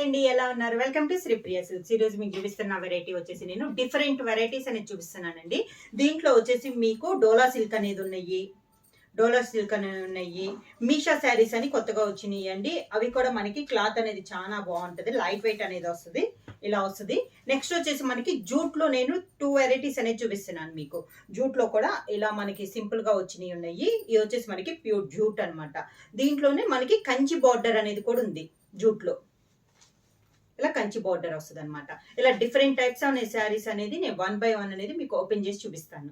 అండి, ఎలా ఉన్నారు? Welcome to Sripriya silks. ఈ రోజు మీకు చూపిస్తున్న వెరైటీ వచ్చేసి నేను డిఫరెంట్ వెరైటీస్ అనేది చూపిస్తున్నానండి. దీంట్లో వచ్చేసి మీకు డోలా సిల్క్ అనేది ఉన్నాయి, మీషా శారీస్ అని కొత్తగా వచ్చినాయి అండి. అవి కూడా మనకి క్లాత్ అనేది చాలా బాగుంటుంది, లైట్ వెయిట్ అనేది వస్తుంది, ఇలా వస్తుంది. నెక్స్ట్ వచ్చేసి మనకి జూట్ లో నేను 2 వెరైటీస్ అనేది చూపిస్తున్నాను మీకు. జూట్ లో కూడా ఇలా మనకి సింపుల్ గా వచ్చినాయి ఉన్నాయి. ఇది వచ్చేసి మనకి ప్యూర్ జూట్ అనమాట. దీంట్లోనే మనకి కంచి బార్డర్ అనేది కూడా ఉంది జూట్ లో. ఇలా కంచి బార్డర్ వస్తుంది అనమాట. ఇలా డిఫరెంట్ టైప్స్ ఆఫ్ శారీస్ అనేది నేను 1 by 1 అనేది మీకు ఓపెన్ చేసి చూపిస్తాను.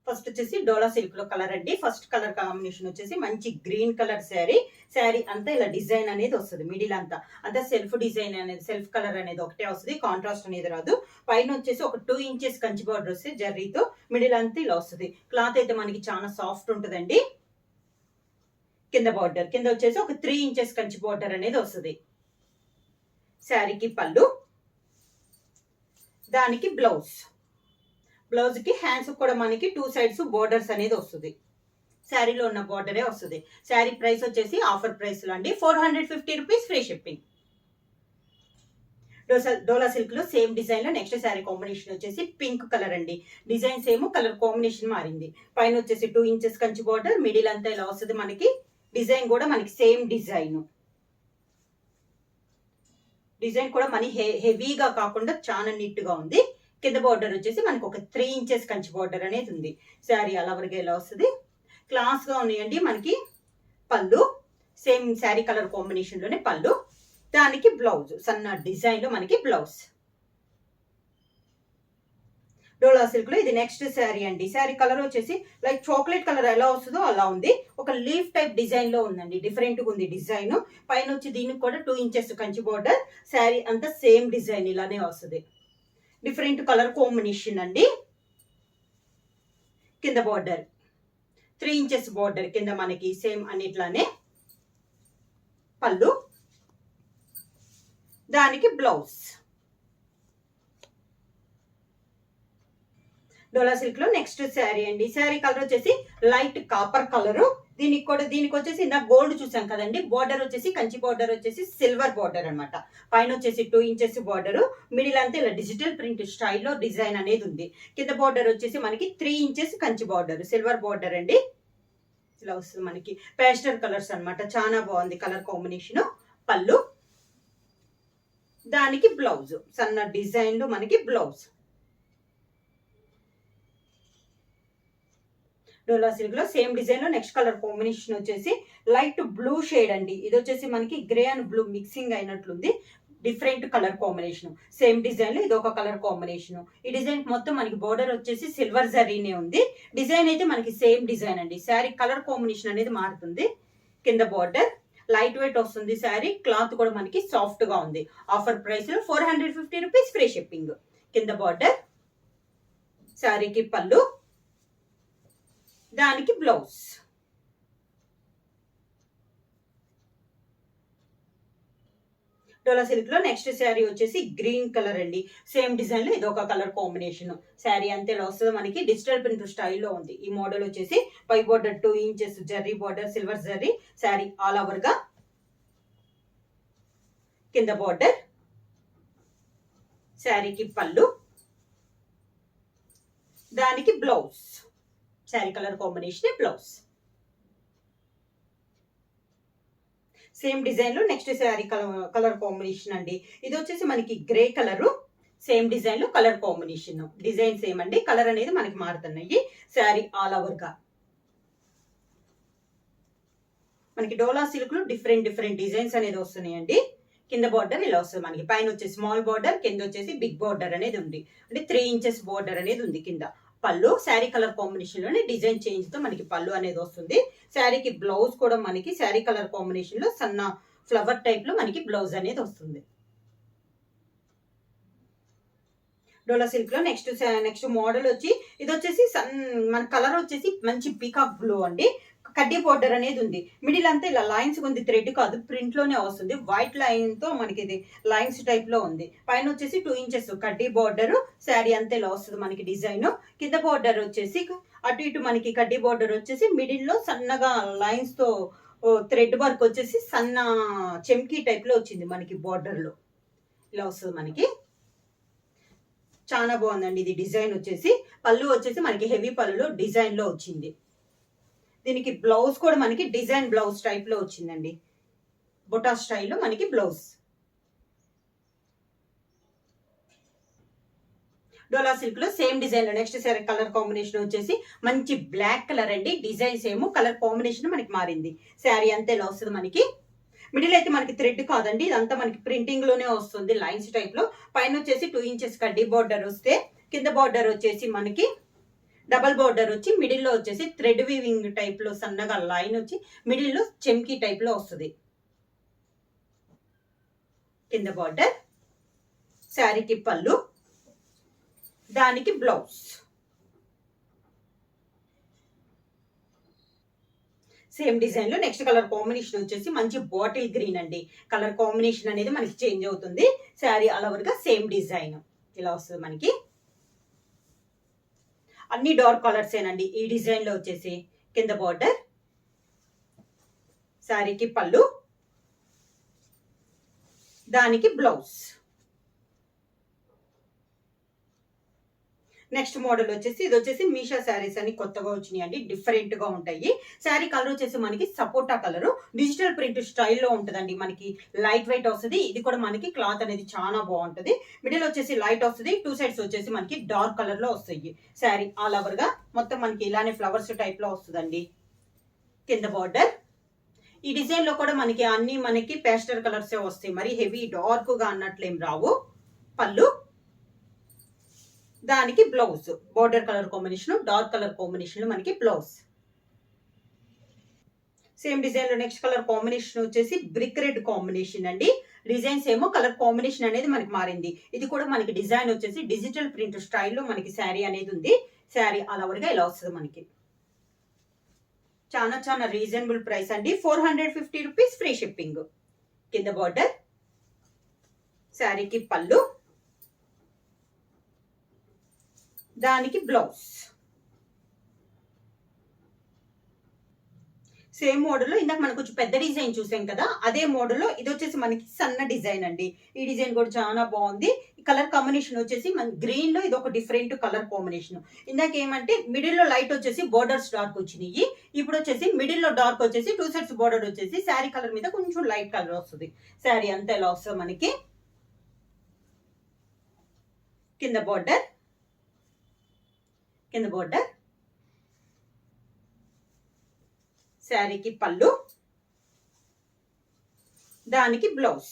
ఫస్ట్ వచ్చేసి డోలా సిల్క్ లో కలర్ అండి. ఫస్ట్ కలర్ కాంబినేషన్ వచ్చేసి మంచి గ్రీన్ కలర్ శారీ అంతా ఇలా డిజైన్ అనేది వస్తుంది. మిడిల్ అంతా సెల్ఫ్ డిజైన్ అనేది, సెల్ఫ్ కలర్ అనేది ఒకటే వస్తుంది, కాంట్రాస్ట్ అనేది రాదు. పైన వచ్చేసి ఒక 2 inches కంచి బార్డర్ వస్తే జర్రీతో మిడిల్ అంతా ఇలా వస్తుంది. క్లాత్ అయితే మనకి చాలా సాఫ్ట్ ఉంటుందండి. కింద బార్డర్ కింద వచ్చేసి ఒక 3 inches కంచి బార్డర్ అనేది వస్తుంది. శారీకి పళ్ళు, దానికి బ్లౌజ్ కి హ్యాండ్స్ కూడా మనకి 2 sides బోర్డర్స్ అనేది వస్తుంది. శారీలో ఉన్న బోర్డరే వస్తుంది. శారీ ప్రైస్ వచ్చేసి ఆఫర్ ప్రైస్ లో అండి 450 రూపీస్, ఫ్రీ షిప్పింగ్. డోలా సిల్క్ లో సేమ్ డిజైన్ లో నెక్స్ట్ శారీ కాంబినేషన్ వచ్చేసి పింక్ కలర్ అండి. డిజైన్ సేమ్, కలర్ కాంబినేషన్ మారింది. పైన వచ్చేసి 2 inches కంచి బోర్డర్, మిడిల్ అంతా ఇలా వస్తుంది మనకి. డిజైన్ కూడా మనకి సేమ్ డిజైన్ కూడా మన హెవీగా కాకుండా చాలా నీట్ గా ఉంది. కింద బార్డర్ వచ్చేసి మనకు ఒక 3 inches కంచి బార్డర్ అనేది ఉంది. శారీ అలా వరకు ఎలా వస్తుంది, క్లాస్ గా ఉన్నాయండి. మనకి పళ్ళు సేమ్ శారీ కలర్ కాంబినేషన్ లోనే పళ్ళు, దానికి బ్లౌజ్ సన్న డిజైన్ లో మనకి బ్లౌజ్. డోలా సిల్క్ లో ఇది నెక్స్ట్ శారీ అండి. శారీ కలర్ వచ్చేసి లైక్ చాక్లెట్ కలర్ ఎలా వస్తుందో అలా ఉంది. ఒక లీఫ్ టైప్ డిజైన్ లో ఉందండి, డిఫరెంట్ గా ఉంది డిజైన్. పైన వచ్చి దీనికి కూడా 2 inches కంచి బార్డర్. శారీ అంతా సేమ్ డిజైన్ ఇలానే వస్తుంది. డిఫరెంట్ కలర్ కాంబినేషన్ అండి. కింద బార్డర్ 3 inches బార్డర్ కింద మనకి సేమ్ అన్నిట్లానే. పళ్ళు, దానికి బ్లౌజ్. డోలా సిల్క్ లో నెక్స్ట్ శారీ అండి. శారీ కలర్ వచ్చేసి లైట్ కాపర్ కలర్. దీనికి వచ్చేసి ఇందా గోల్డ్ చూసాం కదండి. బార్డర్ వచ్చేసి కంచి బార్డర్ వచ్చేసి సిల్వర్ బార్డర్ అనమాట. పైన వచ్చేసి 2 inches బార్డర్, మిడిల్ అంతా ఇలా డిజిటల్ ప్రింట్ స్టైల్లో డిజైన్ అనేది ఉంది. కింద బార్డర్ వచ్చేసి మనకి 3 inches Kanchi border, silver border అండి. ఇలా వస్తుంది మనకి పేస్టల్ కలర్స్ అనమాట. చాలా బాగుంది కలర్ కాంబినేషన్. పళ్ళు, దానికి బ్లౌజ్ సన్న డిజైన్ లో మనకి బ్లౌజ్. డోలా సిల్క్ లో సేమ్ డిజైన్ లో నెక్స్ట్ కలర్ కాంబినేషన్ వచ్చేసి లైట్ బ్లూ షేడ్ అండి. ఇది వచ్చేసి మనకి గ్రే అండ్ బ్లూ మిక్సింగ్ అయినట్లుంది. Different colour combination. Same design లో ఇది ఒక కలర్ కాంబినేషన్. ఈ డిజైన్ మొత్తం మనకి బోర్డర్ వచ్చేసి సిల్వర్ జరీనే ఉంది. డిజైన్ అయితే మనకి సేమ్ డిజైన్ అండి. శారీ కలర్ కాంబినేషన్ అనేది మారుతుంది. కింద బోర్డర్ లైట్ వెయిట్ వస్తుంది. శారీ క్లాత్ కూడా మనకి సాఫ్ట్ గా ఉంది. ఆఫర్ ప్రైస్ లో 450 రూపీస్, ఫ్రీ షిప్పింగ్. కింద బార్డర్, శారీకి పళ్ళు, దానికి బ్లౌజ్. డోలా సిల్క్ లో నెక్స్ట్ శారీ వచ్చేసి గ్రీన్ కలర్ అండి. సేమ్ డిజైన్ లో ఇది ఒక కలర్ కాంబినేషన్. శారీ అంతే ఇలా వస్తుంది మనకి. డిజిటల్ ప్రింట్ స్టైల్లో ఉంది. ఈ మోడల్ వచ్చేసి పై border 2 inches zari border, silver zari. Sari all over గా. కింద బార్డర్, శారీకి పళ్ళు, దానికి blouse. Sari colour combination blouse. Same design లో నెక్స్ట్ శారీ కలర్ కాంబినేషన్ అండి. ఇది వచ్చేసి మనకి గ్రే కలర్. సేమ్ డిజైన్ లో కలర్ కాంబినేషన్. డిజైన్ సేమ్ అండి, కలర్ అనేది మనకి మారుతున్నాయి. శారీ ఆల్ ఓవర్ గా మనకి డోలా సిల్క్ లో డిఫరెంట్ డిజైన్స్ అనేది వస్తున్నాయండి. కింద బార్డర్ ఇలా వస్తుంది మనకి. పైన వచ్చేసి స్మాల్ బార్డర్, కింద వచ్చేసి బిగ్ బార్డర్ అనేది ఉంది. అంటే 3 inches బార్డర్ అనేది ఉంది కింద. పళ్ళు శారీ కలర్ కాంబినేషన్ లోనే డిజైన్ చేంజ్ తో మనకి పళ్ళు అనేది వస్తుంది. శారీకి బ్లౌజ్ కూడా మనకి శారీ కలర్ కాంబినేషన్ లో సన్న ఫ్లవర్ టైప్ లో మనకి బ్లౌజ్ అనేది వస్తుంది. డోలా సిల్క్ లో నెక్స్ట్ మోడల్ వచ్చి ఇది వచ్చేసి మన కలర్ వచ్చేసి మంచి పీకాక్ బ్లూ అండి. కడ్డీ బార్డర్ అనేది ఉంది. మిడిల్ అంతా ఇలా లైన్స్ ఉంది, థ్రెడ్ కాదు, ప్రింట్ లోనే వస్తుంది. వైట్ లైన్ తో మనకి ఇది లైన్స్ టైప్ లో ఉంది. పైన వచ్చేసి 2 inches కడ్డీ బార్డర్. శారీ అంతా ఇలా వస్తుంది మనకి డిజైన్. కింద బార్డర్ వచ్చేసి అటు ఇటు మనకి కడ్డీ బార్డర్ వచ్చేసి మిడిల్ లో సన్నగా లైన్స్ తో థ్రెడ్ వర్క్ వచ్చేసి సన్న చెమ్కీ టైప్ లో వచ్చింది మనకి బార్డర్ లో. ఇలా వస్తుంది మనకి. చాలా బాగుందండి ఇది డిజైన్ వచ్చేసి. పళ్ళు వచ్చేసి మనకి హెవీ పళ్ళులో డిజైన్ లో వచ్చింది. దీనికి బ్లౌజ్ కూడా మనకి డిజైన్ బ్లౌజ్ టైప్ లో వచ్చిందండి. బొటా స్టైల్లో మనకి బ్లౌజ్. డోలా సిల్క్ లో సేమ్ డిజైన్ లో నెక్స్ట్ సారీ కలర్ కాంబినేషన్ వచ్చేసి మంచి బ్లాక్ కలర్ అండి. డిజైన్ సేమ్, కలర్ కాంబినేషన్ మనకి మారింది. శారీ అంతే ఇలా వస్తుంది మనకి. మిడిల్ అయితే మనకి థ్రెడ్ కాదండి, ఇదంతా మనకి ప్రింటింగ్ లోనే వస్తుంది లైన్స్ టైప్ లో. పైన వచ్చేసి 2 ఇంచెస్ కడ్డీ బార్డర్ వస్తే, కింద బార్డర్ వచ్చేసి మనకి డబల్ బార్డర్ వచ్చి, మిడిల్ లో వచ్చేసి థ్రెడ్ వీవింగ్ టైప్ లో సన్నగా లైన్ వచ్చి, మిడిల్ లో చెమ్కీ టైప్ లో వస్తుంది. కింద బార్డర్, శారీకి పళ్ళు, దానికి బ్లౌజ్. సేమ్ డిజైన్ లో నెక్స్ట్ కలర్ కాంబినేషన్ వచ్చేసి మంచి బాటిల్ గ్రీన్ అండి. కలర్ కాంబినేషన్ అనేది మనకి చేంజ్ అవుతుంది. శారీ అలవర్గా సేమ్ డిజైన్ ఇలా వస్తుంది మనకి. అన్ని డార్క్ కలర్స్ ఏనండి ఈ డిజైన్ లో వచ్చేసి. కింద బార్డర్, శారీకి పళ్ళు, దానికి బ్లౌజ్. నెక్స్ట్ మోడల్ వచ్చేసి ఇది వచ్చేసి మీషా శారీస్ అని కొత్తగా వచ్చినాయి అండి. డిఫరెంట్ గా ఉంటాయి. శారీ కలర్ వచ్చేసి మనకి సపోటా కలర్, డిజిటల్ ప్రింట్ స్టైల్లో ఉంటుందండి. మనకి లైట్ వెయిట్ వస్తుంది. ఇది కూడా మనకి క్లాత్ అనేది చాలా బాగుంటుంది. మిడిల్ వచ్చేసి లైట్ వస్తుంది, 2 సైడ్స్ వచ్చేసి మనకి డార్క్ కలర్ లో వస్తాయి. శారీ ఆల్ ఓవర్ గా మొత్తం మనకి ఇలానే ఫ్లవర్స్ టైప్ లో వస్తుందండి. కింద బార్డర్. ఈ డిజైన్ లో కూడా మనకి అన్ని మనకి పేస్టల్ కలర్స్ వస్తాయి, మరి హెవీ డార్క్ గా అన్నట్లేం రావు. పళ్ళు, దానికి blouse. Border colour combination, dark colour combination లో మనకి బ్లౌజ్. సేమ్ డిజైన్ లో నెక్స్ట్ కలర్ కాంబినేషన్ వచ్చేసి బ్రిక్ రెడ్ కాంబినేషన్ అండి. డిజైన్స్ ఏమో కలర్ కాంబినేషన్ అనేది మనకి మారింది. ఇది కూడా మనకి డిజైన్ వచ్చేసి డిజిటల్ ప్రింట్ స్టైల్లో మనకి శారీ అనేది ఉంది. శారీ ఆల్ ఓవర్ గా ఇలా వస్తుంది మనకి. చాలా చాలా రీజనబుల్ ప్రైస్ అండి. 450 రూపీస్ ఫ్రీ షిప్పింగ్. కింద బార్డర్, శారీకి పళ్ళు, దానికి బ్లౌజ్. సేమ్ మోడల్ లో ఇందాక మనకు కొంచెం పెద్ద డిజైన్ చూసాం కదా, అదే మోడల్ లో ఇది వచ్చేసి మనకి సన్న డిజైన్ అండి. ఈ డిజైన్ కూడా చాలా బాగుంది. కలర్ కాంబినేషన్ వచ్చేసి మన గ్రీన్ లో ఇది ఒక డిఫరెంట్ కలర్ కాంబినేషన్. ఇందాక ఏమంటే మిడిల్ లో లైట్ వచ్చేసి బోర్డర్స్ డార్క్ వచ్చినాయి. ఇప్పుడు వచ్చేసి మిడిల్ లో డార్క్ వచ్చేసి 2 సైడ్స్ బోర్డర్ వచ్చేసి శారీ కలర్ మీద కొంచెం లైట్ కలర్ వస్తుంది. శారీ అంతా ఎలా వస్తుంది మనకి. కింద బార్డర్, కింద బార్డర్, శారీకి పళ్ళు, దానికి బ్లౌజ్.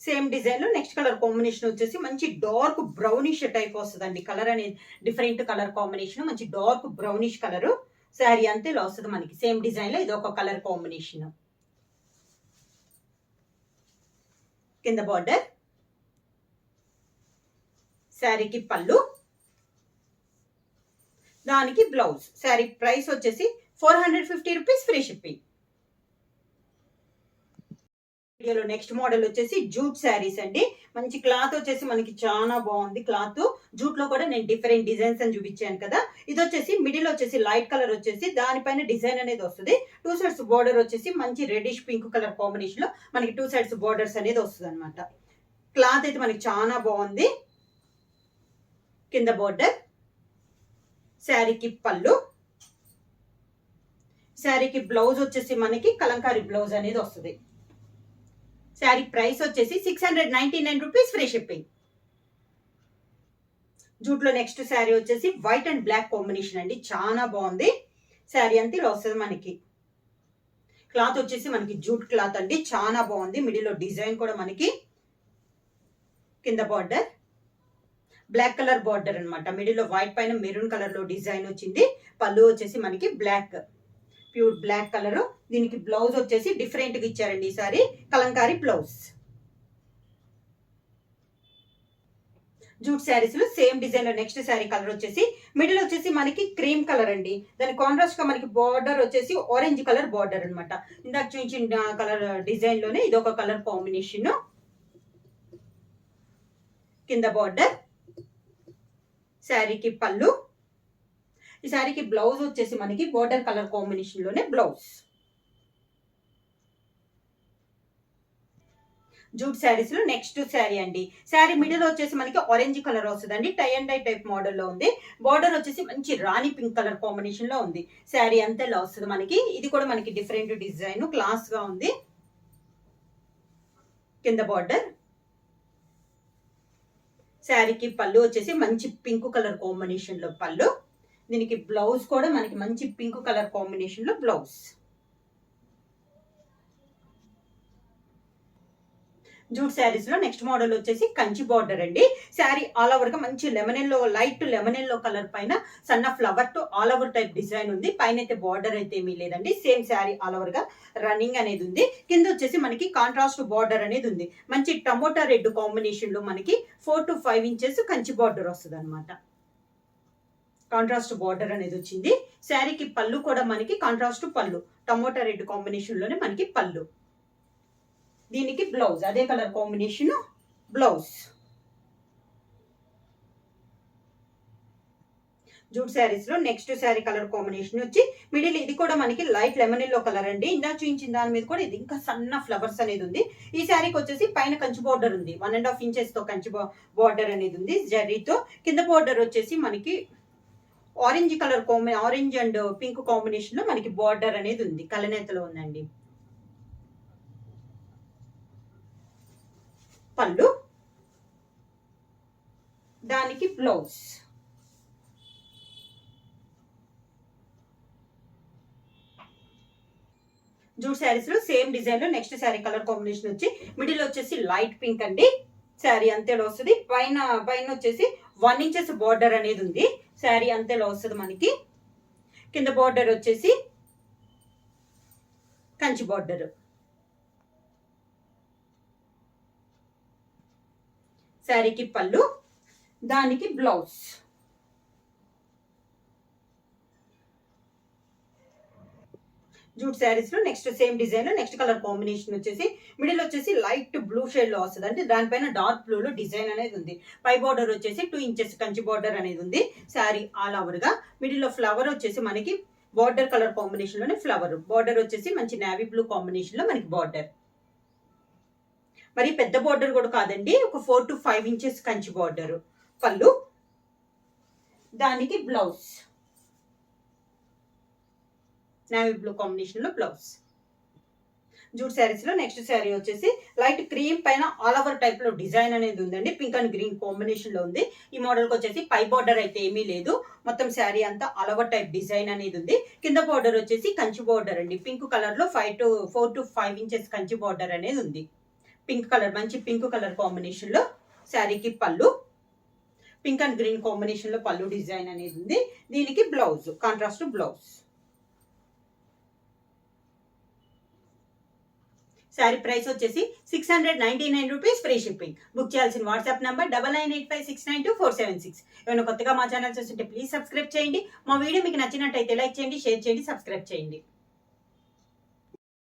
సేమ్ డిజైన్ లో నెక్స్ట్ కలర్ కాంబినేషన్ వచ్చేసి మంచి డార్క్ బ్రౌనిష్ టైప్ వస్తుందండి. కలర్ అనేది డిఫరెంట్ కలర్ కాంబినేషన్, మంచి డార్క్ బ్రౌనిష్ కలర్. శారీ అంతే ఇలా వస్తుంది మనకి. సేమ్ డిజైన్ లో ఇది ఒక కలర్ కాంబినేషన్. కింద బార్డర్, శారీకి పళ్ళు, దానికి బ్లౌజ్. శారీ ప్రైస్ వచ్చేసి 450 రూపీస్ ఫ్రీ షిప్పింగ్. వీడియోలో నెక్స్ట్ మోడల్ వచ్చేసి జూట్ శారీస్ అండి. మంచి క్లాత్ వచ్చేసి మనకి చాలా బాగుంది. క్లాత్ జూట్ లో కూడా నేను డిఫరెంట్ డిజైన్స్ అని చూపించాను కదా. ఇది వచ్చేసి మిడిల్ వచ్చేసి లైట్ కలర్ వచ్చేసి దానిపైన డిజైన్ అనేది వస్తుంది. 2 సైడ్స్ బోర్డర్ వచ్చేసి మంచి రెడిష్ పింక్ కలర్ కాంబినేషన్ లో మనకి 2 సైడ్స్ బోర్డర్స్ అనేది వస్తుంది అనమాట. క్లాత్ అయితే మనకి చాలా బాగుంది. కింద బోర్డర్, శారీకి పళ్ళు, శారీకి బ్లౌజ్ వచ్చేసి మనకి కలంకారీ బ్లౌజ్ అనేది వస్తుంది. శారీ ప్రైస్ వచ్చేసి 699 రూపీస్ ఫ్రీ షిప్పింగ్. జూట్ లో నెక్స్ట్ శారీ వచ్చేసి వైట్ అండ్ బ్లాక్ కాంబినేషన్ అండి. చాలా బాగుంది. శారీ అంతా ఇలా వస్తుంది మనకి. క్లాత్ వచ్చేసి మనకి జూట్ క్లాత్ అండి, చాలా బాగుంది. మిడిల్ లో డిజైన్ కూడా మనకి. కింద బార్డర్, బ్లాక్ కలర్ బార్డర్ అనమాట. మిడిల్ లో వైట్ పైన మెరూన్ కలర్ లో డిజైన్ వచ్చింది. పళ్ళు వచ్చేసి మనకి బ్లాక్, ప్యూర్ బ్లాక్ కలర్. దీనికి బ్లౌజ్ వచ్చేసి డిఫరెంట్ గా ఇచ్చారండి ఈసారి, కలంకారీ బ్లౌజ్. జూట్ శారీస్ లో సేమ్ డిజైన్ లో నెక్స్ట్ శారీ కలర్ వచ్చేసి మిడిల్ వచ్చేసి మనకి క్రీమ్ కలర్ అండి. దాని కాంట్రాస్ట్ గా మనకి బార్డర్ వచ్చేసి ఆరెంజ్ కలర్ బార్డర్ అనమాట. ఇందాక చూపించిన కలర్ డిజైన్ లోనే ఇది ఒక కలర్ కాంబినేషన్. కింద బార్డర్, శారీకి పళ్ళు. ఈ శారీకి బ్లౌజ్ వచ్చేసి మనకి బోర్డర్ కలర్ కాంబినేషన్ లోనే బ్లౌజ్. జూట్ శారీస్ లో నెక్స్ట్ శారీ అండి. శారీ మిడిల్ వచ్చేసి మనకి ఆరెంజ్ కలర్ వస్తుందండి. Tie and dye type model లో ఉంది. బోర్డర్ వచ్చేసి మంచి రాణి పింక్ కలర్ కాంబినేషన్ లో ఉంది. శారీ అంతా ఇలా వస్తుంది మనకి. ఇది కూడా మనకి డిఫరెంట్ డిజైన్, క్లాస్ గా ఉంది. కింద బార్డర్. శారీకి పళ్ళు వచ్చేసి మంచి పింక్ కలర్ కాంబినేషన్ లో పళ్ళు. దీనికి బ్లౌజ్ కూడా మనకి మంచి పింక్ కలర్ కాంబినేషన్ లో బ్లౌజ్. జూట్ శారీస్ లో నెక్స్ట్ మోడల్ వచ్చేసి కంచి బార్డర్ అండి. శారీ ఆల్ ఓవర్ గా మంచి lemon yellow, light lemon yellow colour పైన సన్న ఫ్లవర్ తో ఆల్ ఓవర్ టైప్ డిజైన్ ఉంది. పైన అయితే బార్డర్ అయితే ఏమీ లేదండి. సేమ్ శారీ ఆల్ ఓవర్ గా రన్నింగ్ అనేది ఉంది. కింద వచ్చేసి మనకి కాంట్రాస్ట్ బార్డర్ అనేది ఉంది. మంచి టమోటా రెడ్ కాంబినేషన్ లో మనకి 4 to 5 ఇంచెస్ కంచి బార్డర్ వస్తుంది అనమాట. కాంట్రాస్ట్ బార్డర్ అనేది వచ్చింది. శారీకి పళ్ళు కూడా మనకి కాంట్రాస్ట్ పళ్ళు, టమోటా రెడ్ కాంబినేషన్ లోనే మనకి పళ్ళు. దీనికి బ్లౌజ్ అదే colour combination blouse. Jute saris లో నెక్స్ట్ శారీ కలర్ కాంబినేషన్ వచ్చి మిడిల్, ఇది కూడా మనకి లైట్ లెమన్ ఎల్లో కలర్ అండి. ఇందా చూపించిన దాని మీద కూడా ఇది ఇంకా సన్న ఫ్లవర్స్ అనేది ఉంది. ఈ శారీకి వచ్చేసి పైన కంచి బార్డర్ ఉంది. 1.5 ఇంచెస్ తో కంచి బార్డర్ అనేది ఉంది జరీతో. కింద బార్డర్ వచ్చేసి మనకి orange colour orange and pink combination లో మనకి బార్డర్ అనేది ఉంది. కలనేతలో ఉందండి. పళ్ళు, దానికి బ్లౌజ్. జూట్ శారీస్ లో సేమ్ డిజైన్ లో నెక్స్ట్ శారీ కలర్ కాంబినేషన్ వచ్చి మిడిల్ వచ్చేసి లైట్ పింక్ అండి. శారీ అంతేలో వస్తుంది. పైన వచ్చేసి 1 ఇంచెస్ బార్డర్ అనేది ఉంది. శారీ అంతేలో వస్తుంది మనకి. కింద బార్డర్ వచ్చేసి కంచి బార్డర్. శారీకి పళ్ళు, దానికి బ్లౌజ్. జూట్ శారీస్ లో నెక్స్ట్ సేమ్ డిజైన్ లో నెక్స్ట్ కలర్ కాంబినేషన్ వచ్చేసి మిడిల్ వచ్చేసి లైట్ బ్లూ షేడ్ లో వస్తుంది. అంటే దానిపైన డార్క్ బ్లూ లో డిజైన్ అనేది ఉంది. పై బార్డర్ వచ్చేసి 2 ఇంచెస్ కంచి బార్డర్ అనేది ఉంది. శారీ ఆల్ ఓవర్ గా మిడిల్ లో ఫ్లవర్ వచ్చేసి మనకి బార్డర్ కలర్ కాంబినేషన్ లోనే ఫ్లవర్. బార్డర్ వచ్చేసి మంచి నేవీ బ్లూ కాంబినేషన్ లో మనకి బార్డర్. మరి పెద్ద బార్డర్ కూడా కాదండి, ఒక 4 to 5 ఇంచెస్ కంచి బార్డర్. పళ్ళు, దానికి బ్లౌజ్. నేవీ బ్లూ కాంబినేషన్ లో బ్లౌజ్. జూట్ శారీస్ లో నెక్స్ట్ శారీ వచ్చేసి లైట్ క్రీమ్ పైన ఆల్ ఓవర్ టైప్ లో డిజైన్ అనేది ఉందండి. పింక్ అండ్ గ్రీన్ కాంబినేషన్ లో ఉంది. ఈ మోడల్ కి వచ్చేసి పై బార్డర్ అయితే ఏమీ లేదు. మొత్తం శారీ అంతా ఆల్ ఓవర్ టైప్ డిజైన్ అనేది ఉంది. కింద బార్డర్ వచ్చేసి కంచి బార్డర్ అండి. పింక్ కలర్ లో 4 to 5 ఇంచెస్ కంచి బార్డర్ అనేది ఉంది. పింక్ కలర్, మంచి పింక్ కలర్ కాంబినేషన్ లో. శారీకి పళ్ళు, పింక్ అండ్ గ్రీన్ కాంబినేషన్ లో పళ్ళు డిజైన్ అనేది ఉంది. దీనికి blouse, contrast blouse. Sari price వచ్చేసి 699 రూపీస్, ఫ్రీ షిప్పింగ్. బుక్ చేయాల్సిన వాట్సాప్ నంబర్ 9985692476. ఏమైనా కొత్తగా మా ఛానల్ చూస్తుంటే ప్లీజ్ సబ్స్క్రైబ్ చేయండి. మా వీడియో మీకు నచ్చినట్టయితే లైక్ చేయండి, షేర్ చేయండి, సబ్స్క్రైబ్ చేయండి.